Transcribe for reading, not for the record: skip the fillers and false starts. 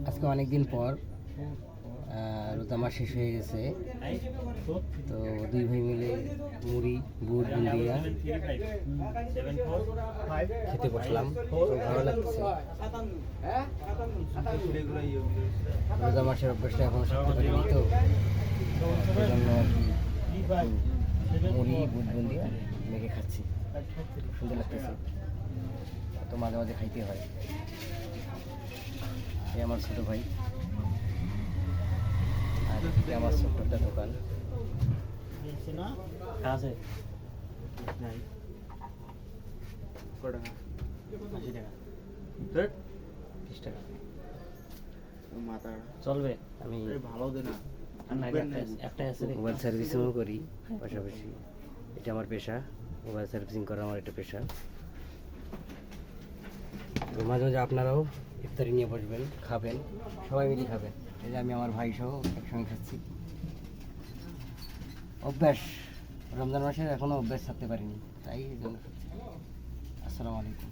আজকে অনেকদিন পর রোজা মাস শেষ হয়ে গেছে, তো দুই ভাই মিলে মুড়ি বুট বুন্দিয়া খেতে বসলাম। তো ভালো লাগছে। রোজা মাসের অভ্যাসটা এখন শিখতে পারিনি, তো সেজন্য আর কি মুড়ি বুট বুন্দিয়া মেখে খাচ্ছি। খুব সুন্দর লাগতেছে, তো মাঝে মাঝে খাইতে হয়। এই আমার ছোটো ভাই, আর এদিকে আমার ছোট্ট একটা দোকান আছে। চলবে। আমি ভালো একটা মোবাইল সার্ভিসিংও করি পাশাপাশি। এটা আমার পেশা, মোবাইল সার্ভিসিং করা আমার একটা পেশা। তো মাঝে মাঝে আপনারাও ইফতারি নিয়ে বসবেন, খাবেন, সবাই মিলে খাবেন। এই যে আমি আমার ভাই সহ একসঙ্গে খাচ্ছি। অভ্যাস, রমজান মাসের এখনও অভ্যাস থাকতে পারিনি, তাই এই জন্য খাচ্ছি। আসসালামু আলাইকুম।